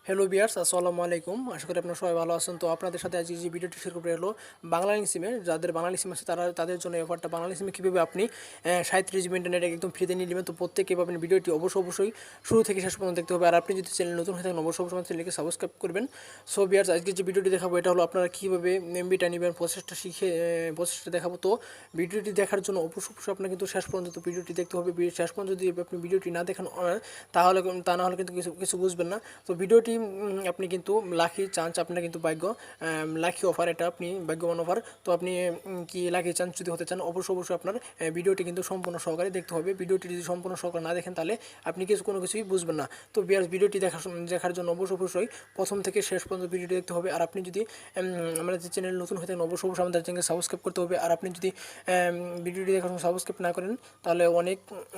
Hello বিয়ার্স, আসসালামু আলাইকুম। আশা করি আপনারা সবাই ভালো আছেন। তো আপনাদের সাথে আজকে যে ভিডিওটি শেয়ার করবো হলো বাংলালিংক সিমে, যাদের বাংলালিংক সিম আছে তাদের জন্য এই অফারটা। বাংলালিংক সিমে কীভাবে আপনি 37 GB ইন্টারনেট একদম ফ্রিতে নিয়ে নেবেন। তো প্রত্যেকে পাবেন। ভিডিওটি অবশ্যই শুরু থেকে শেষ পর্যন্ত দেখতে হবে। আর আপনি যদি চ্যানেল নতুন হয়ে থাকেন অবশ্যই চ্যানেলকে সাবস্ক্রাইব করবেন। সো বিয়ার্স, আজকে যে ভিডিওটি দেখাবো এটা হলো আপনারা কীভাবে এমবিটা নেবেন, প্রসেসটা দেখাবো। তো ভিডিওটি দেখার জন্য অবশ্যই আপনার কিন্তু শেষ পর্যন্ত ভিডিওটি দেখতে হবে। শেষ পর্যন্ত যদি আপনি ভিডিওটি না দেখেন তাহলে তা না হলে কিন্তু কিছু বুঝবেন না। তো ভিডিওটি আপনি কিন্তু লাকি চান্স, আপনার কিন্তু ভাগ্য লাকি অফার, এটা আপনি ভাগ্যবান অফার। তো আপনি কি লাকি চান্স যদি হতে চান অবশ্যই আপনার ভিডিওটি কিন্তু সম্পূর্ণ সহকারে দেখতে হবে। ভিডিওটি যদি সম্পূর্ণ সহকারে না দেখেন তাহলে আপনি কোনো কিছুই বুঝবেন না। তো বিয়ার্স, ভিডিওটি দেখার জন্য অবশ্যই প্রথম থেকে শেষ পর্যন্ত ভিডিওটি দেখতে হবে। আর আপনি যদি আমাদের চ্যানেল নতুন হয়ে থাকেন অবশ্যই আমাদের চ্যানেলকে সাবস্ক্রাইব করতে হবে। আর আপনি যদি ভিডিওটি দেখার সময় সাবস্ক্রাইব না করেন তাহলে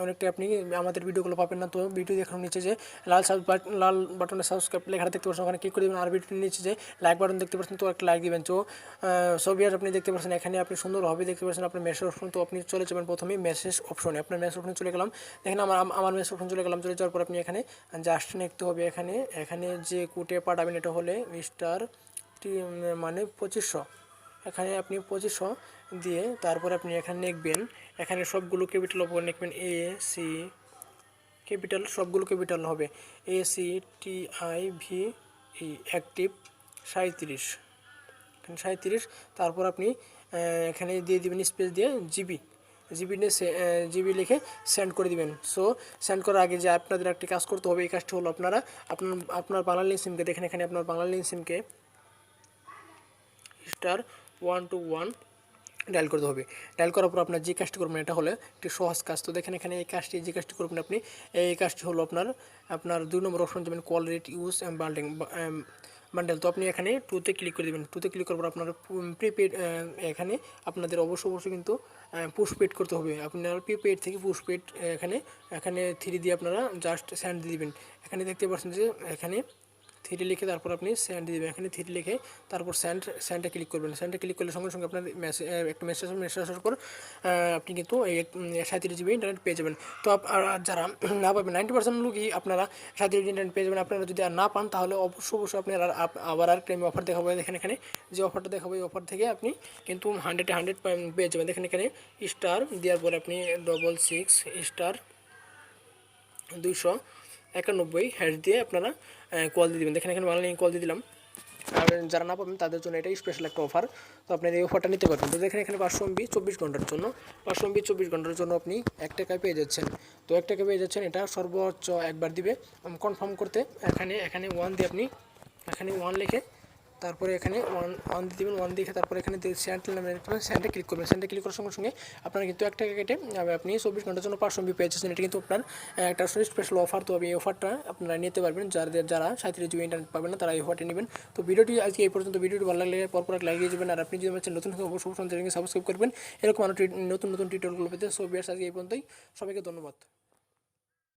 অনেকটা আপনি আমাদের ভিডিওগুলো পাবেন না। তো ভিডিও দেখার নিচে যে লাল বাটনে সাবস্ক্রাইব লেখাটা দেখতে পাচ্ছেন, ওখানে ক্লিক করে দেবেন। আর ভিডিওটির নিচে যে লাইক বাটন দেখতে পাচ্ছেন, তো একটা লাইক দিবেন। তো সবিয়ার আপনি দেখতে পাচ্ছেন এখানে আপনি সুন্দরভাবে দেখতে পাচ্ছেন আপনার মেসেজ অপশন। তো আপনি চলে যাবেন প্রথমেই মেসেজ অপশনে। আপনার মেসেজ অপশনে চলে গেলাম। দেখেন আমার মেসেজ অপশন চলে গেলাম। চলে যাওয়ার পর আপনি এখানে জাস্ট লিখতে হবে। এখানে যে কোডে পাঠাবেন এটা হলে স্টার মানে 2500। এখানে আপনি 2500 দিয়ে তারপর আপনি এখানে লিখবেন, এখানে সবগুলো ক্যাপিটাল অফ লিখবেন। AC ক্যাপিটাল, সবগুলো ক্যাপিটাল হবে। ACTIVE অ্যাক্টিভ 37, এখানে 37। তারপর আপনি এখানে দিয়ে দিবেন স্পেস দিয়ে জিবি লিখে সেন্ড করে দিবেন। সো সেন্ড করার আগে যে আপনাদের একটি কাজ করতে হবে, এই কাজটি হলো আপনার বাংলালিংক সিমকে দেখেন, এখানে আপনার বাংলালিংক সিমকে *121 ডায়াল করতে হবে। ডায়াল করার পর আপনার যে কাজটি করবেন এটা হলো একটি সহজ কাজ। তো দেখেন এখানে এই কাজটি যে কাজটি করবেন আপনি, এই কাজটি হলো আপনার 2 নম্বর অপশন যাবেন, কল রেট ইউজ বান্ডেল। তো আপনি এখানে 2তে ক্লিক করে দেবেন। 2তে ক্লিক করার পর আপনার প্রিপেড, এখানে আপনাদের অবশ্যই কিন্তু পোস্টপেড করতে হবে। আপনার প্রিপেড থেকে পোস্টপেড এখানে 3 দিয়ে আপনারা জাস্ট সেন্ড দিয়ে দেবেন। এখানে দেখতে পাচ্ছেন যে এখানে 3 লিখে তারপর আপনি সেন্ড দিয়ে দেবেন। এখানে 3 লিখে তারপর সেন্ডে ক্লিক করবেন। সেন্ডে ক্লিক করলে সঙ্গে আপনার একটা মেসেজ আসার পর আপনি কিন্তু এই 37 GB ইন্টারনেট পেয়ে যাবেন। তো আর যারা না পাবেন 90% লোকই আপনারা 37 GB ইন্টারনেট পেয়ে যাবেন। আপনারা যদি আর না পান তাহলে অবশ্যই আপনি আবার আমি অফার দেখাবো। দেখেন এখানে যে অফারটা দেখাবো এই অফার থেকে আপনি কিন্তু 100 পেয়ে যাবেন। দেখেন এখানে স্টার দেওয়ার পরে আপনি 66 স্টার 291 দিয়ে আপনারা কল দিয়ে দেবেন। দেখেন এখানে বাংলা কল দিয়ে দিলাম। আর যারা না পাবেন তাদের জন্য এটাই স্পেশাল একটা অফার। তো আপনার এই অফারটা নিতে পারবেন। তো দেখেন এখানে 500 MB 24 ঘন্টার জন্য, 500 MB 24 ঘন্টার জন্য আপনি 1 টাকায় পেয়ে যাচ্ছেন। তো 1 টাকা পেয়ে যাচ্ছেন, এটা সর্বোচ্চ একবার দিবে কনফার্ম করতে। এখানে 1 দিয়ে আপনি এখানে 1 লিখে তারপরে এখানে ওয়ান দিয়ে দেবেন। 1 লিখে তারপরে এখানে সেন্ডে ক্লিক করবেন। সেন্ডে ক্লিক করার সঙ্গে আপনারা কিন্তু 1 টাকা কেটে আপনি 24 ঘন্টার জন্য 500 MB পেয়ে যাচ্ছেন। এটা কিন্তু আপনার একটা স্পেশাল অফার। তো এই অফারটা আপনারা নিতে পারবেন। যারা 37 GB ইন্টারনেট পাবেন না তারা এই অফারটি নেবেন। তো ভিডিওটি আজকে এই পর্যন্ত। ভিডিওটি ভালো লাগলে পরপর লাইক দিয়ে যাবেন। আর আপনি যদি আমার চ্যানেল নতুন হয়ে অবশ্যই চ্যানেলকে সাবস্ক্রাইব করবেন এরকম আরও নতুন টিউটোরিয়ালগুলো পেতে। সো বিয়ার্স, আজকে এই পর্যন্তই। সবাইকে ধন্যবাদ।